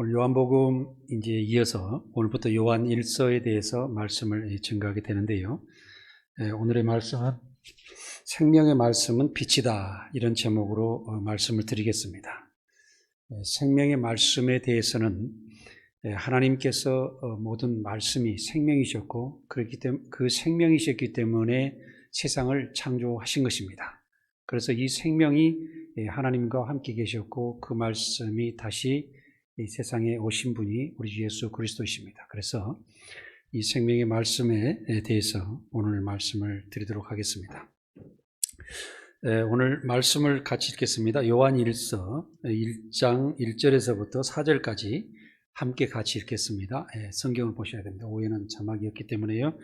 오늘 요한복음 이제 이어서 오늘부터 요한 1서에 대해서 말씀을 증거하게 되는데요. 오늘의 말씀은 생명의 말씀은 빛이다, 이런 제목으로 말씀을 드리겠습니다. 생명의 말씀에 대해서는 하나님께서 모든 말씀이 생명이셨고 그렇기 때문에 그 생명이셨기 때문에 세상을 창조하신 것입니다. 그래서 이 생명이 하나님과 함께 계셨고 그 말씀이 다시 이 세상에 오신 분이 우리 주 예수 그리스도이십니다. 그래서 이 생명의 말씀에 대해서 오늘 말씀을 드리도록 하겠습니다. 오늘 말씀을 같이 읽겠습니다. 요한 1서 1장 1절에서부터 4절까지 함께 같이 읽겠습니다. 성경을 보셔야 됩니다. 오해는 자막이었기 때문에요.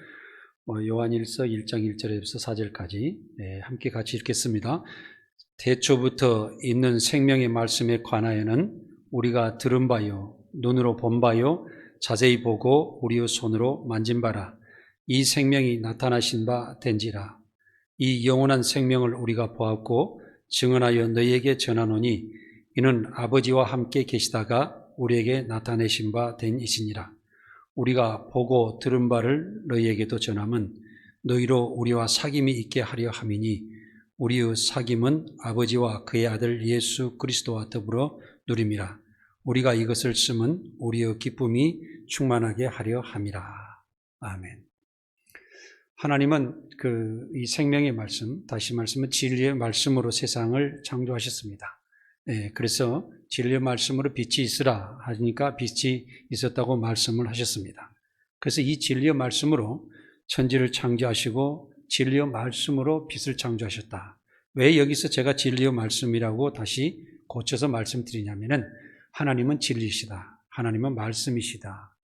요한 1서 1장 1절에서 4절까지 함께 같이 읽겠습니다. 태초부터 있는 생명의 말씀에 관하여는 우리가 들은 바요, 눈으로 본 바요, 자세히 보고 우리의 손으로 만진 바라. 이 생명이 나타나신 바 된지라. 이 영원한 생명을 우리가 보았고 증언하여 너희에게 전하노니 이는 아버지와 함께 계시다가 우리에게 나타내신 바 된 이시니라. 우리가 보고 들은 바를 너희에게도 전함은 너희로 우리와 사귐이 있게 하려 함이니 우리의 사귐은 아버지와 그의 아들 예수 그리스도와 더불어 누림이라. 우리가 이것을 쓰면 우리의 기쁨이 충만하게 하려 함이라. 아멘. 하나님은 이 생명의 말씀, 다시 말씀은 진리의 말씀으로 세상을 창조하셨습니다. 그래서 진리의 말씀으로 빛이 있으라 하니까 빛이 있었다고 말씀을 하셨습니다. 그래서 이 진리의 말씀으로 천지를 창조하시고 진리의 말씀으로 빛을 창조하셨다. 왜 여기서 제가 진리의 말씀이라고 다시 고쳐서 말씀드리냐면은 하나님은 진리시다. 하나님은 말씀이시다.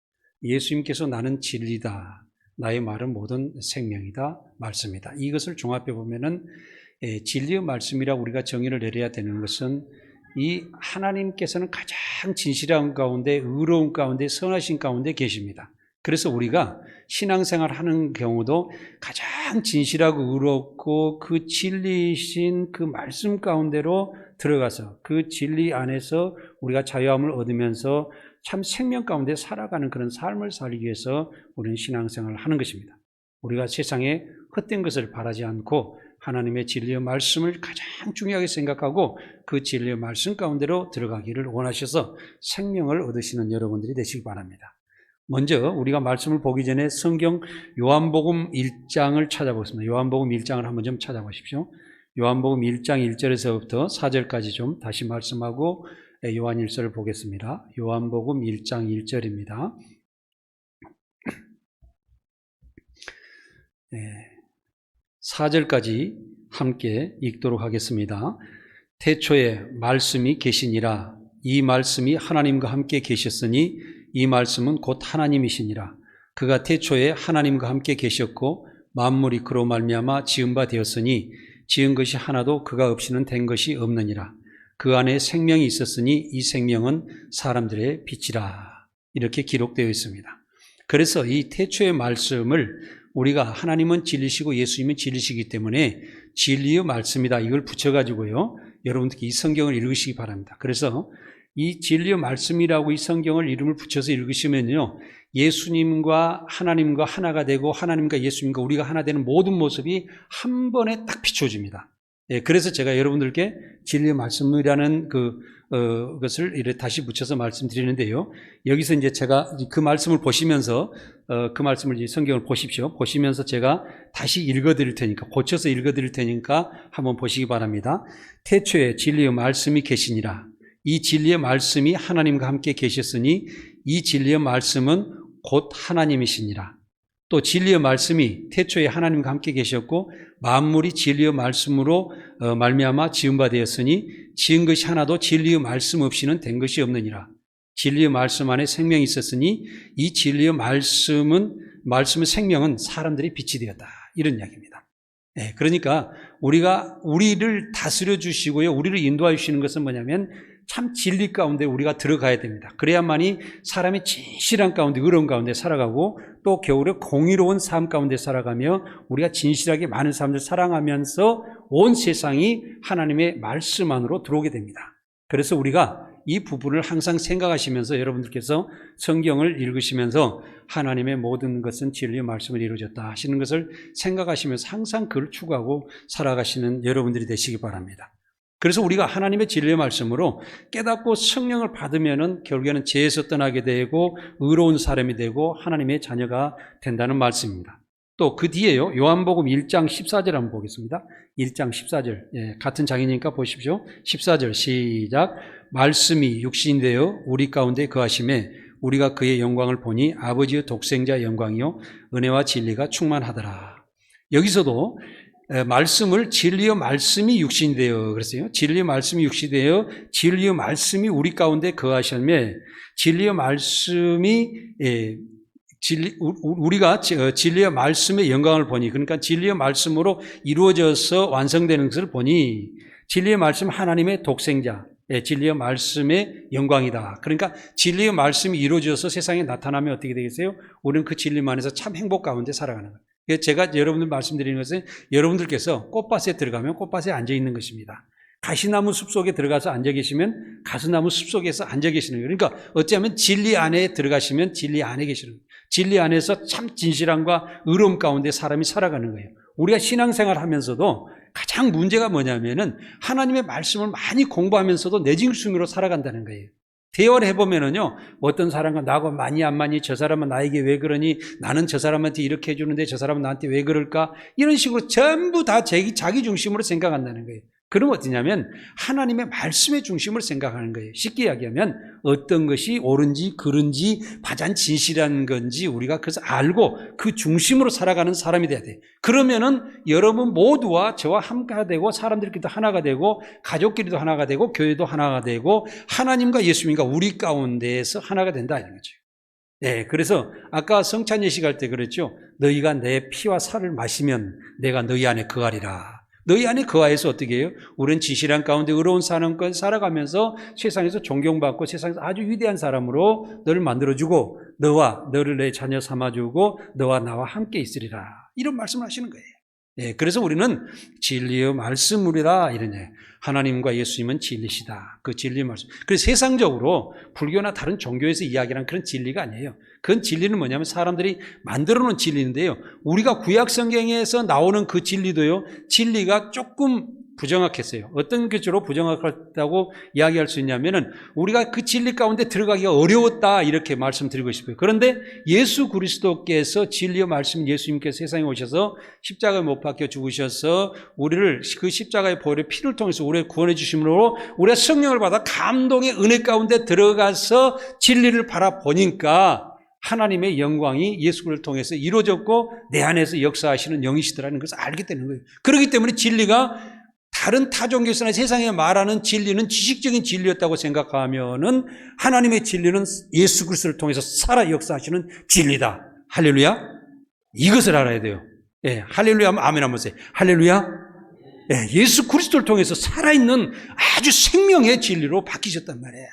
예수님께서 나는 진리다. 나의 말은 모든 생명이다. 말씀이다. 이것을 종합해 보면은 진리의 말씀이라고 우리가 정의를 내려야 되는 것은 이 하나님께서는 가장 진실한 가운데, 의로운 가운데, 선하신 가운데 계십니다. 그래서 우리가 신앙생활 하는 경우도 가장 진실하고 의롭고 그 진리이신 그 말씀 가운데로 들어가서 그 진리 안에서 우리가 자유함을 얻으면서 참 생명 가운데 살아가는 그런 삶을 살기 위해서 우리는 신앙생활을 하는 것입니다. 우리가 세상에 헛된 것을 바라지 않고 하나님의 진리의 말씀을 가장 중요하게 생각하고 그 진리의 말씀 가운데로 들어가기를 원하셔서 생명을 얻으시는 여러분들이 되시기 바랍니다. 먼저 우리가 말씀을 보기 전에 성경 요한복음 1장을 찾아보겠습니다. 요한복음 1장을 한번 좀 찾아보십시오. 요한복음 1장 1절에서부터 4절까지 좀 다시 말씀하고 요한 1서를 보겠습니다. 요한복음 1장 1절입니다. 4절까지 함께 읽도록 하겠습니다. 태초에 말씀이 계시니라. 이 말씀이 하나님과 함께 계셨으니 이 말씀은 곧 하나님이시니라. 그가 태초에 하나님과 함께 계셨고 만물이 그로 말미암아 지은 바 되었으니 지은 것이 하나도 그가 없이는 된 것이 없느니라. 그 안에 생명이 있었으니 이 생명은 사람들의 빛이라. 이렇게 기록되어 있습니다. 그래서 이 태초의 말씀을 우리가 하나님은 진리시고 예수님은 진리시기 때문에 진리의 말씀이다, 이걸 붙여가지고요, 여러분들께 이 성경을 읽으시기 바랍니다. 그래서 이 진리의 말씀이라고 이 성경을 이름을 붙여서 읽으시면요, 예수님과 하나님과 하나가 되고 하나님과 예수님과 우리가 하나 되는 모든 모습이 한 번에 딱 비춰집니다. 그래서 제가 여러분들께 진리의 말씀이라는 것을 이렇게 다시 붙여서 말씀드리는데요. 여기서 이제 제가 그 말씀을 보시면서 그 말씀을 이제 성경을 보십시오. 보시면서 제가 다시 읽어드릴 테니까, 고쳐서 읽어드릴 테니까 한번 보시기 바랍니다. 태초에 진리의 말씀이 계시니라. 이 진리의 말씀이 하나님과 함께 계셨으니 이 진리의 말씀은 곧 하나님이시니라. 또 진리의 말씀이 태초에 하나님과 함께 계셨고 만물이 진리의 말씀으로 말미암아 지은 바 되었으니 지은 것이 하나도 진리의 말씀 없이는 된 것이 없느니라. 진리의 말씀 안에 생명이 있었으니 이 진리의 말씀의 생명은 사람들이 빛이 되었다, 이런 이야기입니다. 그러니까 우리를 다스려 주시고요, 우리를 인도해 주시는 것은 뭐냐면 참 진리 가운데 우리가 들어가야 됩니다. 그래야만이 사람이 진실한 가운데, 의로운 가운데 살아가고 또 겨울에 공의로운 삶 가운데 살아가며 우리가 진실하게 많은 사람들 사랑하면서 온 세상이 하나님의 말씀 안으로 들어오게 됩니다. 그래서 우리가 이 부분을 항상 생각하시면서 여러분들께서 성경을 읽으시면서 하나님의 모든 것은 진리의 말씀을 이루어졌다 하시는 것을 생각하시면서 항상 그를 추구하고 살아가시는 여러분들이 되시기 바랍니다. 그래서 우리가 하나님의 진리의 말씀으로 깨닫고 성령을 받으면은 결국에는 죄에서 떠나게 되고 의로운 사람이 되고 하나님의 자녀가 된다는 말씀입니다. 또 그 뒤에요. 요한복음 1장 14절 한번 보겠습니다. 1장 14절. 예, 같은 장이니까 보십시오. 14절 시작. 말씀이 육신이 되어 우리 가운데 거하심에 우리가 그의 영광을 보니 아버지의 독생자의 영광이요 은혜와 진리가 충만하더라. 여기서도 말씀을 진리의 말씀이 육신이 되어 그랬어요. 진리의 말씀이 육신이 되어 진리의 말씀이 우리 가운데 거하심에 진리의 말씀이 우리가 진리의 말씀의 영광을 보니, 그러니까 진리의 말씀으로 이루어져서 완성되는 것을 보니 진리의 말씀 하나님의 독생자, 진리의 말씀의 영광이다. 그러니까 진리의 말씀이 이루어져서 세상에 나타나면 어떻게 되겠어요? 우리는 그 진리만 해서 참 행복 가운데 살아가는 거예요. 제가 여러분들 말씀드리는 것은 여러분들께서 꽃밭에 들어가면 꽃밭에 앉아 있는 것입니다. 가시나무 숲속에 들어가서 앉아 계시면 가시나무 숲속에서 앉아 계시는 거예요. 그러니까 어찌하면 진리 안에 들어가시면 진리 안에 계시는 거예요. 진리 안에서 참 진실함과 의로움 가운데 사람이 살아가는 거예요. 우리가 신앙생활 하면서도 가장 문제가 뭐냐면은 하나님의 말씀을 많이 공부하면서도 내징수미로 살아간다는 거예요. 대화를 해보면은요, 어떤 사람과 나하고 많이 안 맞니? 저 사람은 나에게 왜 그러니? 나는 저 사람한테 이렇게 해주는데 저 사람은 나한테 왜 그럴까? 이런 식으로 전부 다 자기 중심으로 생각한다는 거예요. 그럼 어떠냐면 하나님의 말씀의 중심을 생각하는 거예요. 쉽게 이야기하면 어떤 것이 옳은지 그른지 가장 진실한 건지 우리가 그래서 알고 그 중심으로 살아가는 사람이 돼야 돼요. 그러면은 여러분 모두와 저와 함께가 되고 사람들끼리도 하나가 되고 가족끼리도 하나가 되고 교회도 하나가 되고 하나님과 예수님과 우리 가운데에서 하나가 된다 이런 거죠. 네, 그래서 아까 성찬 예식할 때 그랬죠. 너희가 내 피와 살을 마시면 내가 너희 안에 거하리라. 너희 안에 거하여서 어떻게 해요? 우리는 진실한 가운데 의로운 삶을 살아가면서 세상에서 존경받고 세상에서 아주 위대한 사람으로 너를 만들어주고 너를 내 자녀 삼아주고 너와 나와 함께 있으리라. 이런 말씀을 하시는 거예요. 예, 그래서 우리는 진리의 말씀이라 이러냐. 하나님과 예수님은 진리시다. 그 진리의 말씀. 그래서 세상적으로 불교나 다른 종교에서 이야기하는 그런 진리가 아니에요. 그건 진리는 뭐냐면 사람들이 만들어 놓은 진리인데요. 우리가 구약 성경에서 나오는 그 진리도요. 진리가 조금 부정확했어요. 어떤 것으로 부정확하다고 이야기할 수 있냐면은 우리가 그 진리 가운데 들어가기가 어려웠다 이렇게 말씀드리고 싶어요. 그런데 예수 그리스도께서 진리의 말씀 예수님께서 세상에 오셔서 십자가에 못 박혀 죽으셔서 우리를 그 십자가의 보혈의 피를 통해서 우리를 구원해 주심으로 우리가 성령을 받아 감동의 은혜 가운데 들어가서 진리를 바라보니까 하나님의 영광이 예수 그리스도를 통해서 이루어졌고 내 안에서 역사하시는 영이시더라는 것을 알게 되는 거예요. 그렇기 때문에 진리가 다른 타종교에서나 세상에 말하는 진리는 지식적인 진리였다고 생각하면은 하나님의 진리는 예수 그리스도를 통해서 살아 역사하시는 진리다. 할렐루야. 이것을 알아야 돼요. 예, 할렐루야 하면 아멘 한번 하세요. 할렐루야. 예, 예수 그리스도를 통해서 살아있는 아주 생명의 진리로 바뀌셨단 말이에요.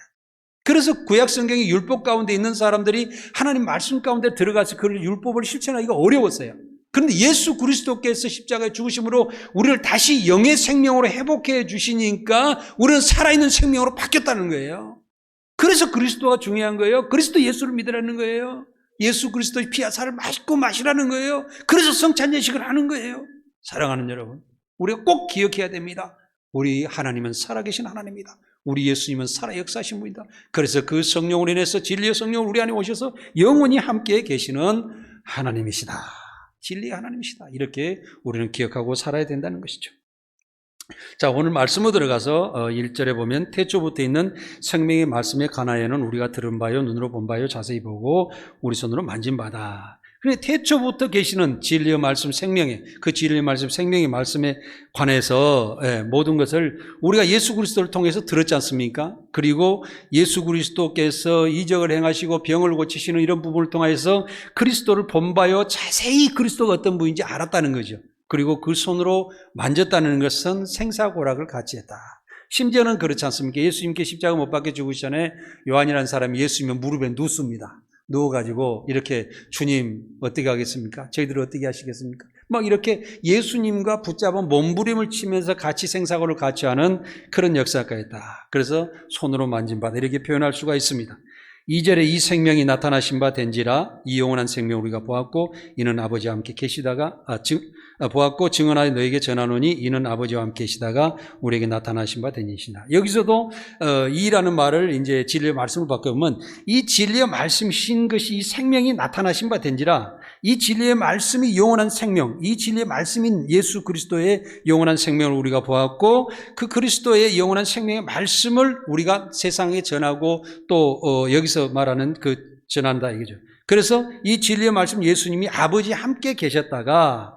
그래서 구약 성경의 율법 가운데 있는 사람들이 하나님 말씀 가운데 들어가서 그 율법을 실천하기가 어려웠어요. 그런데 예수 그리스도께서 십자가에 죽으심으로 우리를 다시 영의 생명으로 회복해 주시니까 우리는 살아있는 생명으로 바뀌었다는 거예요. 그래서 그리스도가 중요한 거예요. 그리스도 예수를 믿으라는 거예요. 예수 그리스도의 피와 살을 마시라는 거예요. 그래서 성찬 예식을 하는 거예요. 사랑하는 여러분, 우리가 꼭 기억해야 됩니다. 우리 하나님은 살아계신 하나님입니다. 우리 예수님은 살아 역사하신 분이다. 그래서 그 성령으로 인해서 진리의 성령을 우리 안에 오셔서 영원히 함께 계시는 하나님이시다. 진리의 하나님이시다. 이렇게 우리는 기억하고 살아야 된다는 것이죠. 자, 오늘 말씀으로 들어가서 1절에 보면 태초부터 있는 생명의 말씀에 관하여는 우리가 들은 바요 눈으로 본 바요 자세히 보고 우리 손으로 만진 바다. 그런데 태초부터 계시는 진리의 말씀 생명의 그 진리의 말씀 생명의 말씀에 관해서 모든 것을 우리가 예수 그리스도를 통해서 들었지 않습니까? 그리고 예수 그리스도께서 이적을 행하시고 병을 고치시는 이런 부분을 통해서 그리스도를 본 바요 자세히 그리스도가 어떤 분인지 알았다는 거죠. 그리고 그 손으로 만졌다는 것은 생사고락을 같이 했다. 심지어는 그렇지 않습니까? 예수님께 십자가 못 박혀 죽으시기 전에 요한이라는 사람이 예수님의 무릎에 눕습니다. 누워가지고 이렇게 주님 어떻게 하겠습니까? 저희들 어떻게 하시겠습니까? 막 이렇게 예수님과 붙잡아 몸부림을 치면서 같이 생사고를 같이 하는 그런 역사가 있다. 그래서 손으로 만진 바다 이렇게 표현할 수가 있습니다. 2절에 이 생명이 나타나신 바 된지라 이 영원한 생명을 우리가 보았고 이는 아버지와 함께 계시다가 보았고 증언하여 너에게 전하노니 이는 아버지와 함께 계시다가 우리에게 나타나신 바 되니시나. 여기서도 이라는 말을 이제 진리의 말씀을 바꾸면 이 진리의 말씀이신 것이 이 생명이 나타나신 바 된지라 이 진리의 말씀이 영원한 생명, 이 진리의 말씀인 예수 그리스도의 영원한 생명을 우리가 보았고 그 그리스도의 영원한 생명의 말씀을 우리가 세상에 전하고 또 여기서 말하는 그 전한다 이거죠. 그래서 이 진리의 말씀 예수님이 아버지와 함께 계셨다가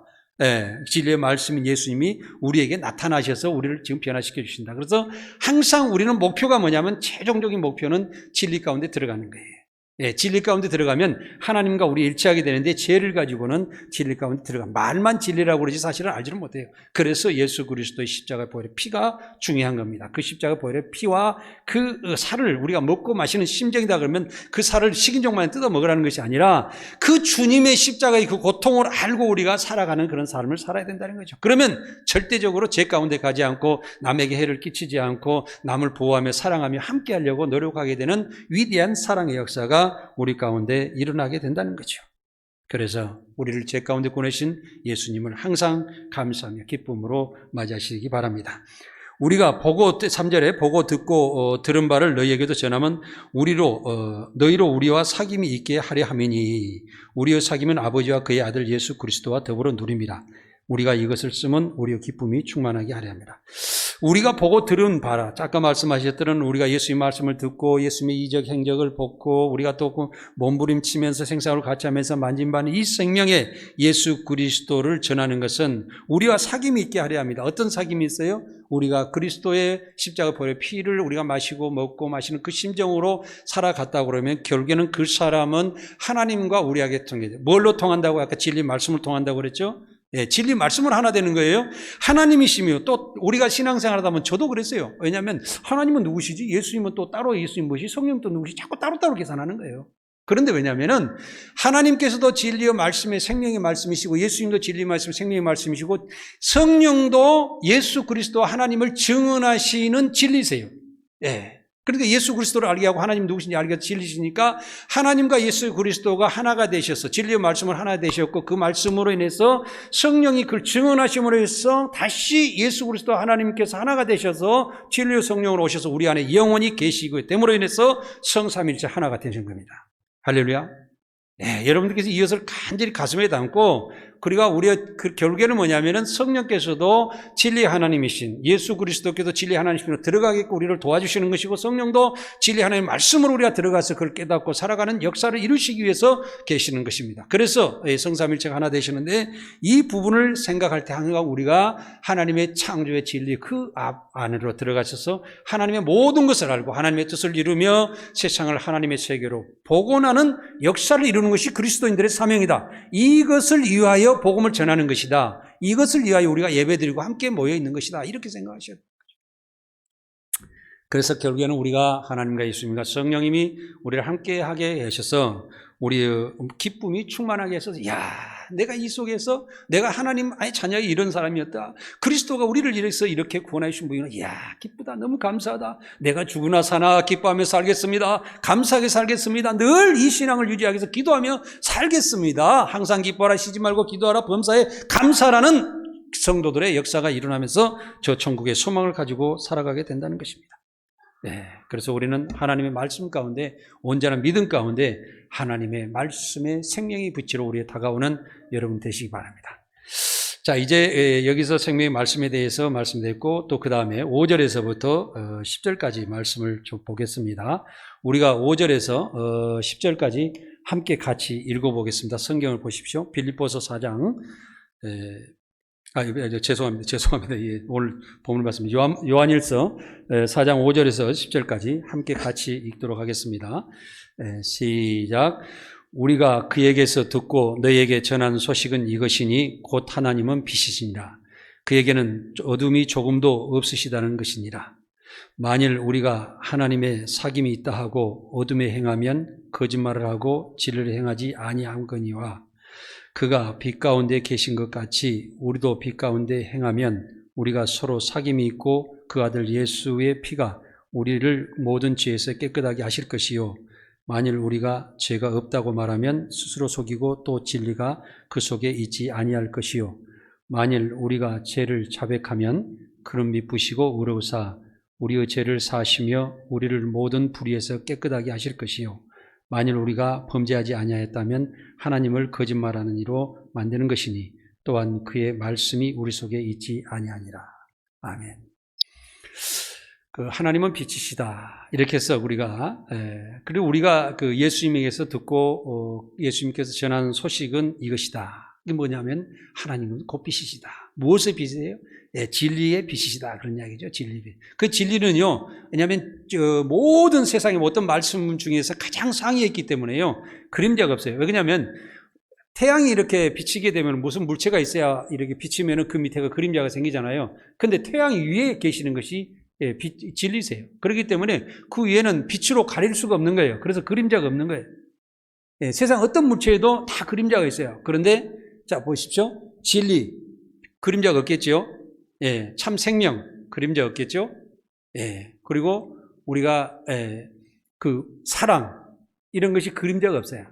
진리의 말씀인 예수님이 우리에게 나타나셔서 우리를 지금 변화시켜 주신다. 그래서 항상 우리는 목표가 뭐냐면 최종적인 목표는 진리 가운데 들어가는 거예요. 진리 가운데 들어가면 하나님과 우리 일치하게 되는데 죄를 가지고는 진리 가운데 말만 진리라고 그러지 사실은 알지는 못해요. 그래서 예수 그리스도의 십자가 보혈의 피가 중요한 겁니다. 그 십자가 보혈의 피와 그 살을 우리가 먹고 마시는 심정이다 그러면 그 살을 식인종만에 뜯어 먹으라는 것이 아니라 그 주님의 십자가의 그 고통을 알고 우리가 살아가는 그런 삶을 살아야 된다는 거죠. 그러면 절대적으로 죄 가운데 가지 않고 남에게 해를 끼치지 않고 남을 보호하며 사랑하며 함께 하려고 노력하게 되는 위대한 사랑의 역사가 우리 가운데 일어나게 된다는 거죠. 그래서 우리를 죄 가운데 꺼내신 예수님을 항상 감사하며 기쁨으로 맞이하시기 바랍니다. 우리가 보고 3절에 보고 듣고 들은 바를 너희에게도 전하면 너희로 우리와 사귐이 있게 하려 함이니 우리의 사귐은 아버지와 그의 아들 예수 그리스도와 더불어 누림이라. 우리가 이것을 쓰면 우리의 기쁨이 충만하게 하려 합니다. 우리가 보고 들은 바라, 아까 말씀하셨던 우리가 예수의 말씀을 듣고 예수님의 이적 행적을 보고 우리가 또 몸부림치면서 생사를 같이 하면서 만진 바는 이 생명의 예수 그리스도를 전하는 것은 우리와 사귐이 있게 하려 합니다. 어떤 사귐이 있어요? 우리가 그리스도의 십자가 보혈의 피를 우리가 마시고 먹고 마시는 그 심정으로 살아갔다고 그러면 결국에는 그 사람은 하나님과 우리에게 통해요. 뭘로 통한다고? 아까 진리 말씀을 통한다고 그랬죠? 진리 말씀을 하나 되는 거예요. 하나님이시며 또 우리가 신앙생활 하다 보면 저도 그랬어요. 왜냐하면 하나님은 누구시지? 예수님은 또 따로 예수님 무엇이? 성령 또 누구시? 자꾸 따로따로 계산하는 거예요. 그런데 왜냐하면 하나님께서도 진리의 말씀의 생명의 말씀이시고 예수님도 진리의 말씀 생명의 말씀이시고 성령도 예수 그리스도와 하나님을 증언하시는 진리세요. 그러니까 예수 그리스도를 알게 하고 하나님 누구신지 알게 해서 진리시니까 하나님과 예수 그리스도가 하나가 되셔서 진리의 말씀을 하나 되셨고 그 말씀으로 인해서 성령이 그걸 증언하심으로 해서 다시 예수 그리스도 하나님께서 하나가 되셔서 진리의 성령으로 오셔서 우리 안에 영원히 계시고 됨으로 인해서 성삼일체 하나가 되신 겁니다. 할렐루야. 여러분들께서 이것을 간절히 가슴에 담고 그리고 우리가 그 결국에는 뭐냐면은 성령께서도 진리 하나님이신 예수 그리스도께서 진리 하나님이시로 들어가게끔 우리를 도와주시는 것이고 성령도 진리 하나님 말씀으로 우리가 들어가서 그걸 깨닫고 살아가는 역사를 이루시기 위해서 계시는 것입니다. 그래서 성삼일체가 하나 되시는데 이 부분을 생각할 때 항상 우리가 하나님의 창조의 진리 그 안으로 들어가셔서 하나님의 모든 것을 알고 하나님의 뜻을 이루며 세상을 하나님의 세계로 복원하는 역사를 이루는 것이 그리스도인들의 사명이다. 이것을 위하여 복음을 전하는 것이다. 이것을 위하여 우리가 예배드리고 함께 모여 있는 것이다. 이렇게 생각하셔야 돼요. 그래서 결국에는 우리가 하나님과 예수님과 성령님이 우리를 함께 하게 하셔서 우리의 기쁨이 충만하게 해서 내가 이 속에서 내가 하나님 자녀의 이런 사람이었다. 그리스도가 우리를 이래서 이렇게 구원해 주신 분이구나. 기쁘다. 너무 감사하다. 내가 죽으나 사나 기뻐하며 살겠습니다. 감사하게 살겠습니다. 늘 이 신앙을 유지하기 위해서 기도하며 살겠습니다. 항상 기뻐하라, 쉬지 말고 기도하라, 범사에 감사라는 성도들의 역사가 일어나면서 저 천국의 소망을 가지고 살아가게 된다는 것입니다. 그래서 우리는 하나님의 말씀 가운데 온전한 믿음 가운데 하나님의 말씀의 생명이 붙이러 우리에 다가오는 여러분 되시기 바랍니다. 자, 이제 여기서 생명의 말씀에 대해서 말씀드렸고 또 그 다음에 5절에서부터 10절까지 말씀을 좀 보겠습니다. 우리가 5절에서 10절까지 함께 같이 읽어보겠습니다. 성경을 보십시오. 빌립보서 4장 죄송합니다. 오늘 본문 말씀 요한일서 4장 5절에서 10절까지 함께 같이 읽도록 하겠습니다. 시작. 우리가 그에게서 듣고 너희에게 전한 소식은 이것이니 곧 하나님은 빛이시니라. 그에게는 어둠이 조금도 없으시다는 것이니라. 만일 우리가 하나님의 사귐이 있다 하고 어둠에 행하면 거짓말을 하고 진리를 행하지 아니하거니와 그가 빛 가운데 계신 것 같이 우리도 빛 가운데 행하면 우리가 서로 사귐이 있고 그 아들 예수의 피가 우리를 모든 죄에서 깨끗하게 하실 것이요 만일 우리가 죄가 없다고 말하면 스스로 속이고 또 진리가 그 속에 있지 아니할 것이요 만일 우리가 죄를 자백하면 그는 미쁘시고 의로우사 우리의 죄를 사하시며 우리를 모든 불의에서 깨끗하게 하실 것이요 만일 우리가 범죄하지 아니하였다면 하나님을 거짓말하는 이로 만드는 것이니 또한 그의 말씀이 우리 속에 있지 아니하니라. 아멘. 하나님은 빛이시다. 이렇게 해서 우리가 그리고 우리가 그 예수님에게서 듣고 예수님께서 전하는 소식은 이것이다. 이게 뭐냐면 하나님은 곧 빛이시다. 무엇의 빛이에요? 진리의 빛이시다. 그런 이야기죠. 진리의 빛. 그 진리는요. 왜냐하면 모든 세상의 어떤 말씀 중에서 가장 상위에 있기 때문에요. 그림자가 없어요. 왜냐하면 태양이 이렇게 비치게 되면 무슨 물체가 있어야 이렇게 비치면 그 밑에가 그림자가 생기잖아요. 근데 태양 위에 계시는 것이 진리세요. 그렇기 때문에 그 위에는 빛으로 가릴 수가 없는 거예요. 그래서 그림자가 없는 거예요. 세상 어떤 물체에도 다 그림자가 있어요. 그런데 자 보십시오. 진리 그림자가 없겠죠. 참 생명 그림자 없겠죠. 그리고 우리가 그 사랑 이런 것이 그림자가 없어요.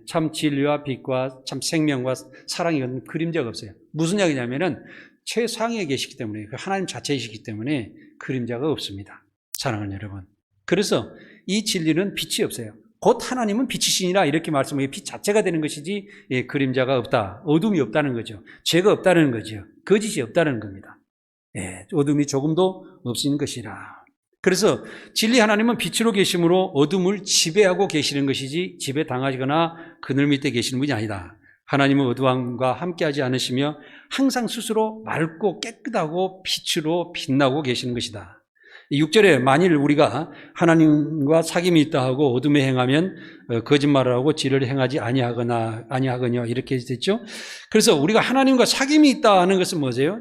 참 진리와 빛과 참 생명과 사랑이 그림자가 없어요. 무슨 이야기냐면은 최상위에 계시기 때문에 하나님 자체이시기 때문에 그림자가 없습니다. 사랑하는 여러분. 그래서 이 진리는 빛이 없어요. 곧 하나님은 빛이시니라 이렇게 말씀하면 빛 자체가 되는 것이지 그림자가 없다. 어둠이 없다는 거죠. 죄가 없다는 거죠. 거짓이 없다는 겁니다. 어둠이 조금도 없으신 것이라. 그래서 진리 하나님은 빛으로 계심으로 어둠을 지배하고 계시는 것이지 지배당하거나 그늘 밑에 계시는 분이 아니다. 하나님은 어두움과 함께하지 않으시며 항상 스스로 맑고 깨끗하고 빛으로 빛나고 계시는 것이다. 6절에 만일 우리가 하나님과 사귐이 있다 하고 어둠에 행하면 거짓말을 하고 진리를 행하지 아니하거냐 이렇게 됐죠. 그래서 우리가 하나님과 사귐이 있다 하는 것은 뭐죠?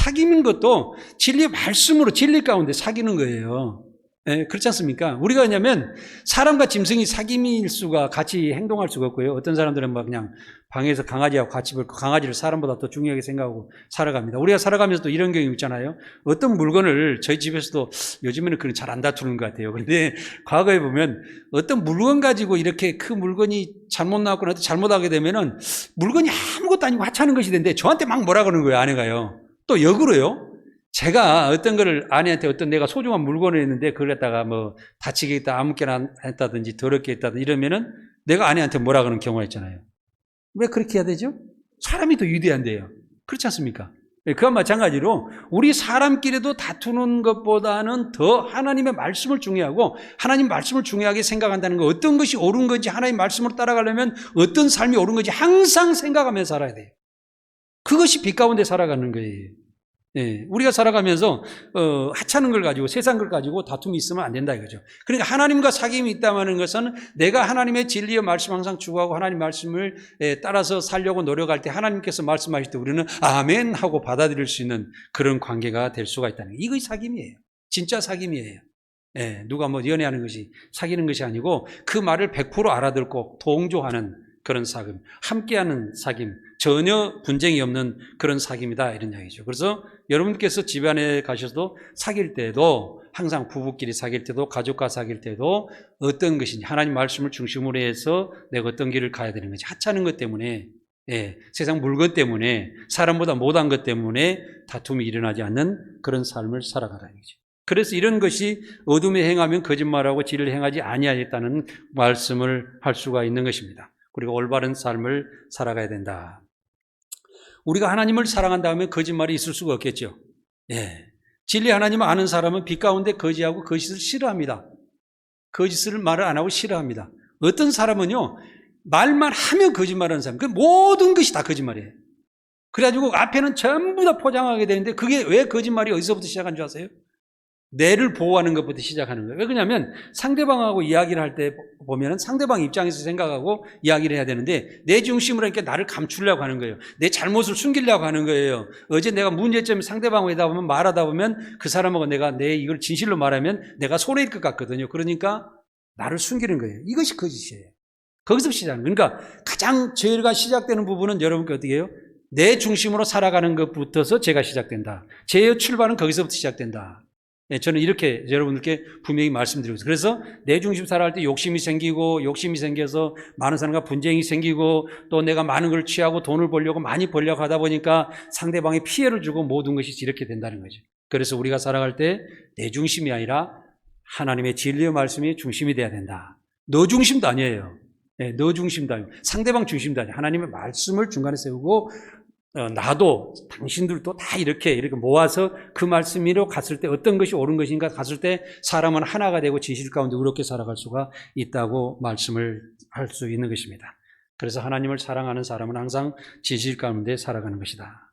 사귐인 것도 진리의 말씀으로 진리 가운데 사귀는 거예요. 그렇지 않습니까? 우리가 왜냐면 사람과 짐승이 사귐일 수가 같이 행동할 수가 없고요. 어떤 사람들은 막 그냥 방에서 강아지하고 같이 벌고 강아지를 사람보다 더 중요하게 생각하고 살아갑니다. 우리가 살아가면서 또 이런 경우 있잖아요. 어떤 물건을 저희 집에서도 요즘에는 그런 잘 안 다투는 것 같아요. 그런데 과거에 보면 어떤 물건 가지고 이렇게 그 물건이 잘못 나왔거나 잘못하게 되면은 물건이 아무것도 아니고 하찮은 것이 되는데 저한테 막 뭐라 그러는 거예요. 아내가요. 또 역으로요. 제가 어떤 거를 아내한테 어떤 내가 소중한 물건을 했는데 그걸 갖다가 뭐 다치게 했다, 아무렇게나 했다든지 더럽게 했다든지 이러면은 내가 아내한테 뭐라 그러는 경우가 있잖아요. 왜 그렇게 해야 되죠? 사람이 더 위대한데요. 그렇지 않습니까? 그와 마찬가지로 우리 사람끼리도 다투는 것보다는 더 하나님의 말씀을 중요하고 하나님 말씀을 중요하게 생각한다는 거 어떤 것이 옳은 건지 하나님 말씀으로 따라가려면 어떤 삶이 옳은 건지 항상 생각하면서 살아야 돼요. 그것이 빛 가운데 살아가는 거예요. 우리가 살아가면서 하찮은 걸 가지고 세상 걸 가지고 다툼이 있으면 안 된다 이거죠. 그러니까 하나님과 사귐이 있다는 것은 내가 하나님의 진리의 말씀 항상 추구하고 하나님 말씀을 따라서 살려고 노력할 때 하나님께서 말씀하실 때 우리는 아멘 하고 받아들일 수 있는 그런 관계가 될 수가 있다는 거예요. 이것이 사귐이에요. 진짜 사귐이에요. 누가 뭐 연애하는 것이 사귀는 것이 아니고 그 말을 100% 알아듣고 동조하는 그런 사귐, 함께하는 사귐, 전혀 분쟁이 없는 그런 사귐이다 이런 이야기죠. 그래서 여러분께서 집안에 가셔도 사귈 때도 항상 부부끼리 사귈 때도 가족과 사귈 때도 어떤 것인지 하나님 말씀을 중심으로 해서 내가 어떤 길을 가야 되는 건지 하찮은 것 때문에 세상 물건 때문에 사람보다 못한 것 때문에 다툼이 일어나지 않는 그런 삶을 살아가라는 거죠. 그래서 이런 것이 어둠에 행하면 거짓말하고 진리를 행하지 아니하겠다는 말씀을 할 수가 있는 것입니다. 그리고 올바른 삶을 살아가야 된다. 우리가 하나님을 사랑한다 하면 거짓말이 있을 수가 없겠죠. 진리 하나님을 아는 사람은 빛 가운데 거짓하고 거짓을 싫어합니다. 거짓을 말을 안 하고 싫어합니다. 어떤 사람은요, 말만 하면 거짓말하는 사람, 그 모든 것이 다 거짓말이에요. 그래가지고 앞에는 전부 다 포장하게 되는데 그게 왜 거짓말이 어디서부터 시작한 줄 아세요? 내를 보호하는 것부터 시작하는 거예요. 왜 그러냐면 상대방하고 이야기를 할 때 보면 상대방 입장에서 생각하고 이야기를 해야 되는데 내 중심으로 이렇게 나를 감추려고 하는 거예요. 내 잘못을 숨기려고 하는 거예요. 어제 내가 문제점을 상대방하고 하다 보면 말하다 보면 그 사람하고 내가 내 이걸 진실로 말하면 내가 손해일 것 같거든요. 그러니까 나를 숨기는 거예요. 이것이 거짓이에요. 거기서 시작하는 거예요. 그러니까 가장 죄가 시작되는 부분은 여러분께 어떻게 해요? 내 중심으로 살아가는 것부터서 죄가 시작된다. 죄의 출발은 거기서부터 시작된다. 예, 저는 이렇게 여러분들께 분명히 말씀드리고 있어요. 그래서 내 중심 살아갈 때 욕심이 생겨서 많은 사람과 분쟁이 생기고 또 내가 많은 걸 취하고 돈을 벌려고 많이 벌려고 하다 보니까 상대방에 피해를 주고 모든 것이 이렇게 된다는 거죠. 그래서 우리가 살아갈 때 내 중심이 아니라 하나님의 진리의 말씀이 중심이 돼야 된다. 너 중심도 아니에요. 네, 너 중심도 아니고 상대방 중심도 아니에요. 하나님의 말씀을 중간에 세우고 나도 당신들도 다 이렇게 모아서 그 말씀 위로 갔을 때 어떤 것이 옳은 것인가 갔을 때 사람은 하나가 되고 진실 가운데 의롭게 살아갈 수가 있다고 말씀을 할 수 있는 것입니다. 그래서 하나님을 사랑하는 사람은 항상 진실 가운데 살아가는 것이다.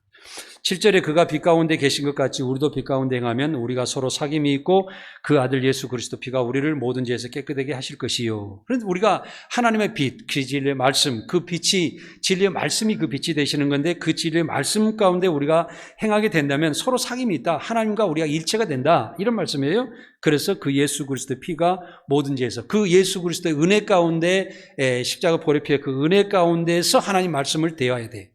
7절에 그가 빛 가운데 계신 것 같이 우리도 빛 가운데 행하면 우리가 서로 사귐이 있고 그 아들 예수 그리스도 피가 우리를 모든 죄에서 깨끗하게 하실 것이요. 그런데 우리가 하나님의 빛, 그 진리의 말씀, 그 빛이 진리의 말씀이 그 빛이 되시는 건데 그 진리의 말씀 가운데 우리가 행하게 된다면 서로 사귐이 있다. 하나님과 우리가 일체가 된다. 이런 말씀이에요. 그래서 그 예수 그리스도의 피가 모든 죄에서 그 예수 그리스도의 은혜 가운데 십자가 보혈의 피의 그 은혜 가운데서 하나님 말씀을 대해야 돼.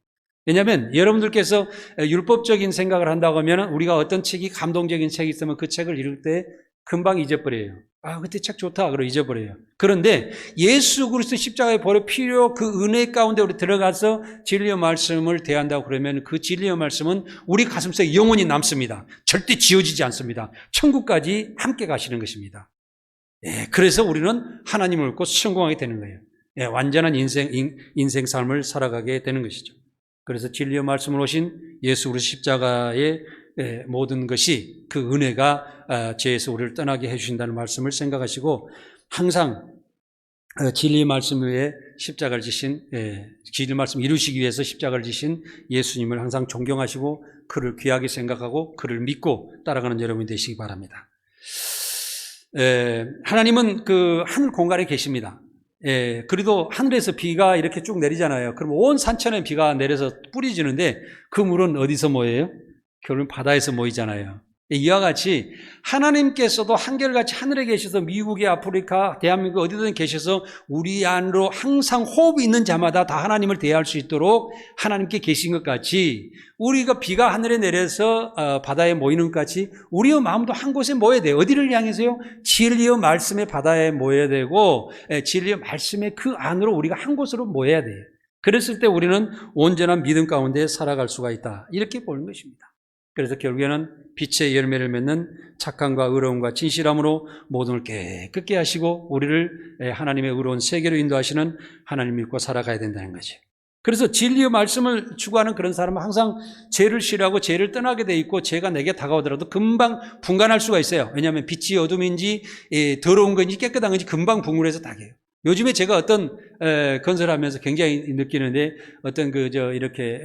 왜냐하면 여러분들께서 율법적인 생각을 한다고 하면 우리가 어떤 책이 감동적인 책이 있으면 그 책을 읽을 때 금방 잊어버려요. 아, 그때 책 좋다. 그러고 잊어버려요. 그런데 예수 그리스도 십자가의 보혈의 피로 그 은혜 가운데 우리 들어가서 진리의 말씀을 대한다고 그러면 그 진리의 말씀은 우리 가슴속에 영원히 남습니다. 절대 지워지지 않습니다. 천국까지 함께 가시는 것입니다. 예, 그래서 우리는 하나님을 믿고 성공하게 되는 거예요. 예, 완전한 인생 삶을 살아가게 되는 것이죠. 그래서 진리의 말씀을 오신 예수 그리스도 십자가의 모든 것이 그 은혜가 죄에서 우리를 떠나게 해주신다는 말씀을 생각하시고 항상 진리의 말씀 위에 십자가를 지신 진리의 말씀 이루시기 위해서 십자가를 지신 예수님을 항상 존경하시고 그를 귀하게 생각하고 그를 믿고 따라가는 여러분이 되시기 바랍니다. 하나님은 그 하늘 공간에 계십니다. 예, 그래도 하늘에서 비가 이렇게 쭉 내리잖아요. 그럼 온 산천에 비가 내려서 뿌리지는데 그 물은 어디서 모여요? 결국은 바다에서 모이잖아요. 이와 같이 하나님께서도 한결같이 하늘에 계셔서 미국에 아프리카, 대한민국 어디든 계셔서 우리 안으로 항상 호흡이 있는 자마다 다 하나님을 대할 수 있도록 하나님께 계신 것 같이 우리가 비가 하늘에 내려서 바다에 모이는 것 같이 우리의 마음도 한 곳에 모여야 돼요. 어디를 향해서요? 진리의 말씀의 바다에 모여야 되고 진리의 말씀의 그 안으로 우리가 한 곳으로 모여야 돼요. 그랬을 때 우리는 온전한 믿음 가운데 살아갈 수가 있다. 이렇게 보는 것입니다. 그래서 결국에는 빛의 열매를 맺는 착함과 의로움과 진실함으로 모든 걸 깨끗게 하시고 우리를 하나님의 의로운 세계로 인도하시는 하나님 믿고 살아가야 된다는 거죠. 그래서 진리의 말씀을 추구하는 그런 사람은 항상 죄를 싫어하고 죄를 떠나게 돼 있고 죄가 내게 다가오더라도 금방 분간할 수가 있어요. 왜냐하면 빛이 어둠인지 더러운 건지 깨끗한 건지 금방 분간해서 다게요. 요즘에 제가 어떤 건설하면서 굉장히 느끼는데 어떤 이렇게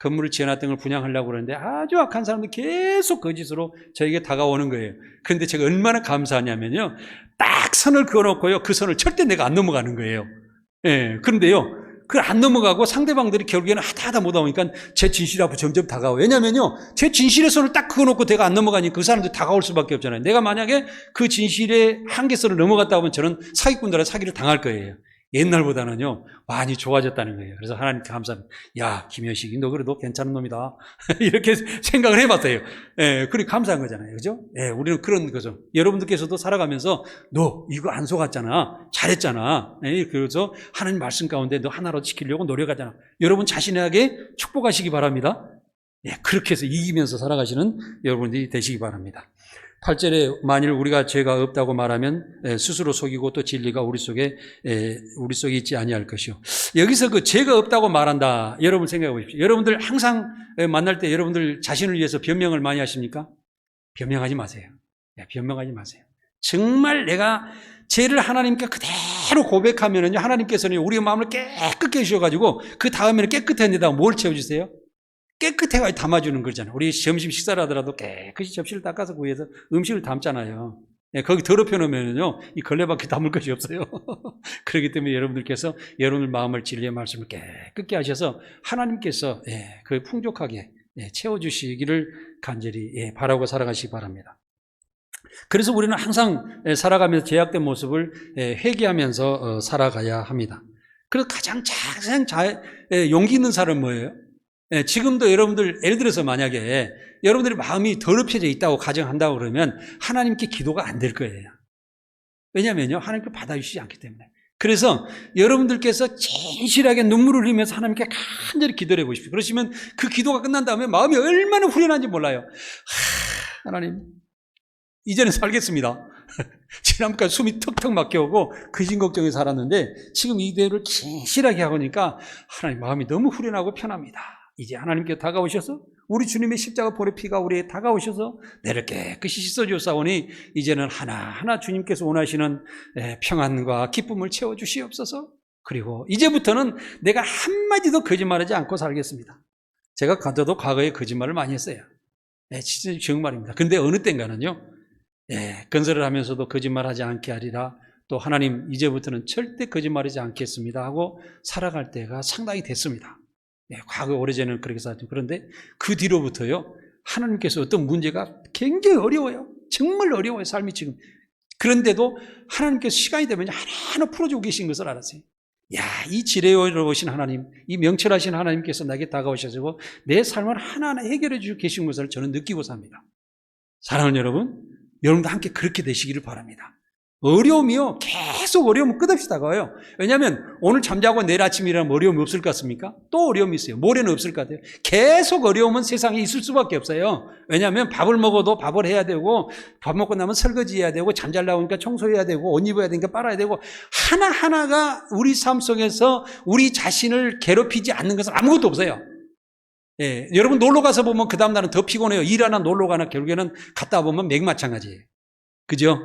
건물을 지어놨던 걸 분양하려고 그러는데 아주 악한 사람들이 계속 거짓으로 저에게 다가오는 거예요. 그런데 제가 얼마나 감사하냐면요. 딱 선을 그어놓고요. 그 선을 절대 내가 안 넘어가는 거예요. 예, 그런데요. 그걸 안 넘어가고 상대방들이 결국에는 하다 못하 보니까 제 진실 앞으로 점점 다가와요. 왜냐면요. 제 진실의 선을 딱 그어놓고 내가 안 넘어가니까 그 사람들이 다가올 수밖에 없잖아요. 내가 만약에 그 진실의 한계선을 넘어갔다 보면 저는 사기꾼들한테 사기를 당할 거예요. 옛날보다는요, 많이 좋아졌다는 거예요. 그래서 하나님께 감사합니다. 야, 김현식이 너 그래도 괜찮은 놈이다. 이렇게 생각을 해봤어요. 예, 그리 감사한 거잖아요. 그죠? 예, 우리는 그런 거죠. 여러분들께서도 살아가면서 너 이거 안 속았잖아. 잘했잖아. 예, 그래서 하나님 말씀 가운데 너 하나로 지키려고 노력하잖아. 여러분 자신에게 축복하시기 바랍니다. 예, 그렇게 해서 이기면서 살아가시는 여러분들이 되시기 바랍니다. 8절에 만일 우리가 죄가 없다고 말하면 스스로 속이고 또 진리가 우리 속에 있지 아니할 것이요. 여기서 그 죄가 없다고 말한다. 여러분 생각해 보십시오. 여러분들 항상 만날 때 여러분들 자신을 위해서 변명을 많이 하십니까? 변명하지 마세요. 변명하지 마세요. 정말 내가 죄를 하나님께 그대로 고백하면은요, 하나님께서는 우리의 마음을 깨끗게 해주셔가지고 그 다음에는 깨끗한 데다가 뭘 채워주세요? 깨끗해가 담아주는 거잖아요. 우리 점심 식사를 하더라도 깨끗이 접시를 닦아서 구해서 음식을 담잖아요. 예, 거기 더럽혀 놓으면요, 이 걸레밖에 담을 것이 없어요. 그렇기 때문에 여러분들께서 여러분들 마음을 진리의 말씀을 깨끗게 하셔서 하나님께서 그 풍족하게 채워주시기를 간절히 바라고 살아가시기 바랍니다. 그래서 우리는 항상 살아가면서 죄악된 모습을 회개하면서 살아가야 합니다. 그래서 가장 용기 있는 사람은 뭐예요? 지금도 여러분들, 예를 들어서 만약에 여러분들의 마음이 더럽혀져 있다고 가정한다고 그러면 하나님께 기도가 안 될 거예요. 왜냐면요, 하나님께 받아주시지 않기 때문에. 그래서 여러분들께서 진실하게 눈물을 흘리면서 하나님께 간절히 기도를 해보십시오. 그러시면 그 기도가 끝난 다음에 마음이 얼마나 후련한지 몰라요. 하나님, 이제는 살겠습니다. 지난번까지 숨이 턱턱 막혀오고 근심 걱정에 살았는데 지금 이 기도를 진실하게 하니까 하나님 마음이 너무 후련하고 편합니다. 이제 하나님께 다가오셔서 우리 주님의 십자가 보혈의 피가 우리에 다가오셔서 내를 깨끗이 씻어주사오니 이제는 하나하나 주님께서 원하시는 평안과 기쁨을 채워주시옵소서. 그리고 이제부터는 내가 한마디도 거짓말하지 않고 살겠습니다. 제가 저도 과거에 거짓말을 많이 했어요. 진짜 정말입니다. 근데 어느 땐가는요, 건설을 하면서도 거짓말하지 않게 하리라, 또 하나님 이제부터는 절대 거짓말하지 않겠습니다 하고 살아갈 때가 상당히 됐습니다. 과거 오래전에는 그렇게 살았죠. 그런데 그 뒤로부터요, 하나님께서 어떤 문제가 굉장히 어려워요. 정말 어려워요, 삶이 지금. 그런데도 하나님께서 시간이 되면 하나하나 풀어주고 계신 것을 알았어요. 야, 이 지혜로우신 하나님, 이 명철하신 하나님께서 나에게 다가오셔서 내 삶을 하나하나 해결해 주고 계신 것을 저는 느끼고 삽니다. 사랑하는 여러분, 여러분도 함께 그렇게 되시기를 바랍니다. 어려움이요, 계속 어려움은 끝없이 다가와요. 왜냐하면 오늘 잠자고 내일 아침에 일어나면 어려움이 없을 것 같습니까? 또 어려움이 있어요. 모레는 없을 것 같아요. 계속 어려움은 세상에 있을 수밖에 없어요. 왜냐하면 밥을 먹어도 밥을 해야 되고, 밥 먹고 나면 설거지해야 되고, 잠잘 나오니까 청소해야 되고, 옷 입어야 되니까 빨아야 되고, 하나하나가 우리 삶 속에서 우리 자신을 괴롭히지 않는 것은 아무것도 없어요. 여러분 놀러 가서 보면 그 다음 날은 더 피곤해요. 일 하나 놀러 가나 결국에는 갔다 보면 맥마찬가지예요. 그죠?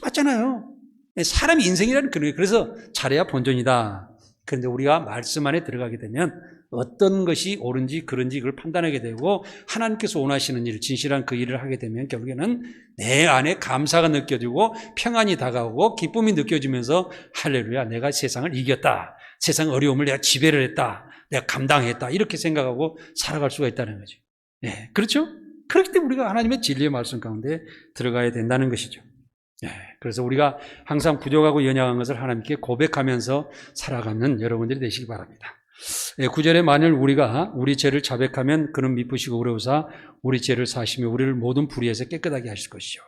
맞잖아요. 사람이 인생이라는 그런 거예요. 그래서 잘해야 본전이다. 그런데 우리가 말씀 안에 들어가게 되면 어떤 것이 옳은지 그른지 그걸 판단하게 되고 하나님께서 원하시는 일, 진실한 그 일을 하게 되면 결국에는 내 안에 감사가 느껴지고 평안이 다가오고 기쁨이 느껴지면서 할렐루야, 내가 세상을 이겼다. 세상 어려움을 내가 지배를 했다. 내가 감당했다. 이렇게 생각하고 살아갈 수가 있다는 거죠. 그렇죠? 그렇기 때문에 우리가 하나님의 진리의 말씀 가운데 들어가야 된다는 것이죠. 그래서 우리가 항상 부족하고 연약한 것을 하나님께 고백하면서 살아가는 여러분들이 되시기 바랍니다. 9절에 만일 우리가 우리 죄를 자백하면 그는 미쁘시고 의로우사 우리 죄를 사시며 우리를 모든 불의에서 깨끗하게 하실 것이죠.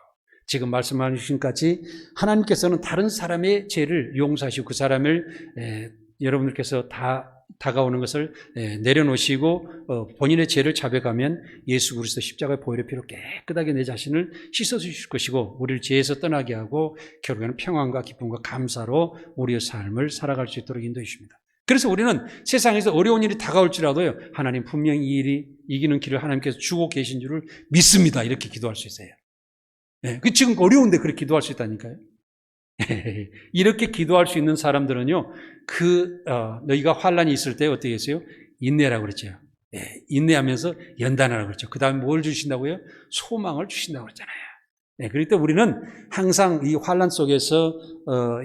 지금 말씀하신 같이 하나님께서는 다른 사람의 죄를 용서하시고 그 사람을 여러분들께서 다가오는 것을 내려놓으시고 본인의 죄를 자백하면 예수 그리스도 십자가의 보혈의 피로 깨끗하게 내 자신을 씻어주실 것이고 우리를 죄에서 떠나게 하고 결국에는 평안과 기쁨과 감사로 우리의 삶을 살아갈 수 있도록 인도해 주십니다. 그래서 우리는 세상에서 어려운 일이 다가올지라도요, 하나님 분명히 이 일이 이기는 길을 하나님께서 주고 계신 줄을 믿습니다. 이렇게 기도할 수 있어요. 지금 어려운데 그렇게 기도할 수 있다니까요. 이렇게 기도할 수 있는 사람들은요, 너희가 환란이 있을 때 어떻게 했어요? 인내라고 그랬죠. 인내하면서 연단하라고 그랬죠. 그 다음에 뭘 주신다고요? 소망을 주신다고 그랬잖아요. 그럴 때 우리는 항상 이 환란 속에서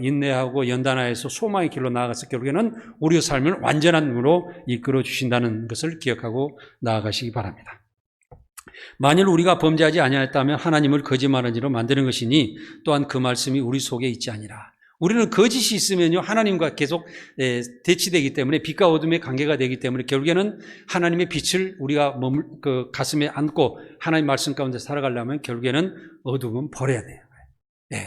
인내하고 연단하여서 소망의 길로 나아가서 결국에는 우리의 삶을 완전한 으로 이끌어 주신다는 것을 기억하고 나아가시기 바랍니다. 만일 우리가 범죄하지 아니하였다면 하나님을 거짓말한 이로 만드는 것이니 또한 그 말씀이 우리 속에 있지 아니라. 우리는 거짓이 있으면요, 하나님과 계속 대치되기 때문에 빛과 어둠의 관계가 되기 때문에 결국에는 하나님의 빛을 우리가 가슴에 안고 하나님 말씀 가운데 살아가려면 결국에는 어둠은 버려야 돼요.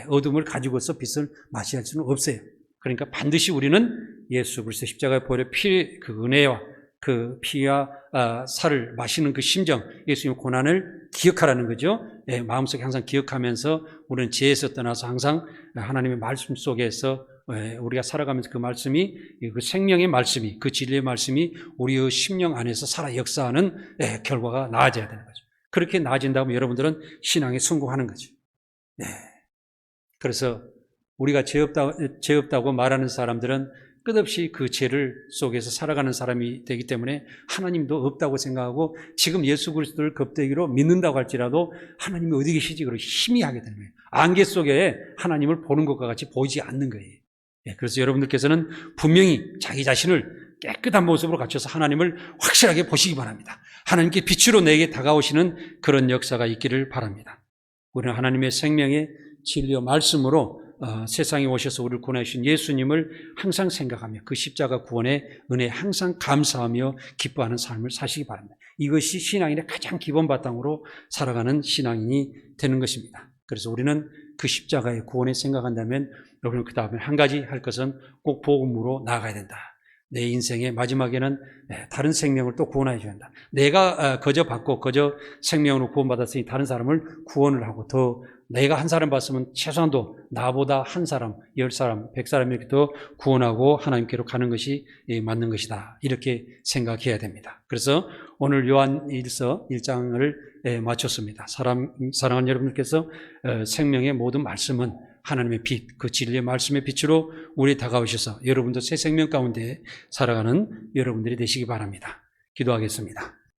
어둠을 가지고서 빛을 마시할 수는 없어요. 그러니까 반드시 우리는 예수 그리스도 십자가의 보혈의 피, 그 은혜와 그 피와 살을 마시는 그 심정, 예수님의 고난을 기억하라는 거죠. 마음속에 항상 기억하면서 우리는 죄에서 떠나서 항상 하나님의 말씀 속에서 우리가 살아가면서 그 말씀이, 그 생명의 말씀이, 그 진리의 말씀이 우리의 심령 안에서 살아 역사하는 결과가 나아져야 되는 거죠. 그렇게 나아진다면 여러분들은 신앙에 성공하는 거죠. 그래서 우리가 죄 없다고 말하는 사람들은 끝없이 그 죄를 속에서 살아가는 사람이 되기 때문에 하나님도 없다고 생각하고 지금 예수 그리스도를 겁대기로 믿는다고 할지라도 하나님이 어디 계시지? 그러고 희미하게 되는 거예요. 안개 속에 하나님을 보는 것과 같이 보이지 않는 거예요. 그래서 여러분들께서는 분명히 자기 자신을 깨끗한 모습으로 갖춰서 하나님을 확실하게 보시기 바랍니다. 하나님께 빛으로 내게 다가오시는 그런 역사가 있기를 바랍니다. 우리는 하나님의 생명의 진리와 말씀으로 세상에 오셔서 우리를 구원해 주신 예수님을 항상 생각하며 그 십자가 구원의 은혜에 항상 감사하며 기뻐하는 삶을 사시기 바랍니다. 이것이 신앙인의 가장 기본 바탕으로 살아가는 신앙인이 되는 것입니다. 그래서 우리는 그 십자가의 구원에 생각한다면 여러분 그 다음에 한 가지 할 것은 꼭 복음으로 나아가야 된다. 내 인생의 마지막에는 다른 생명을 또 구원해야 된다. 내가 거저 받고 거저 생명으로 구원받았으니 다른 사람을 구원을 하고 더 내가 한 사람 봤으면 최소한도 나보다 한 사람, 10사람, 100사람 이렇게 더 구원하고 하나님께로 가는 것이 맞는 것이다. 이렇게 생각해야 됩니다. 그래서 오늘 요한일서 1장을 마쳤습니다. 사랑하는 여러분들께서 생명의 모든 말씀은 하나님의 빛, 그 진리의 말씀의 빛으로 우리에 다가오셔서 여러분도 새 생명 가운데 살아가는 여러분들이 되시기 바랍니다. 기도하겠습니다.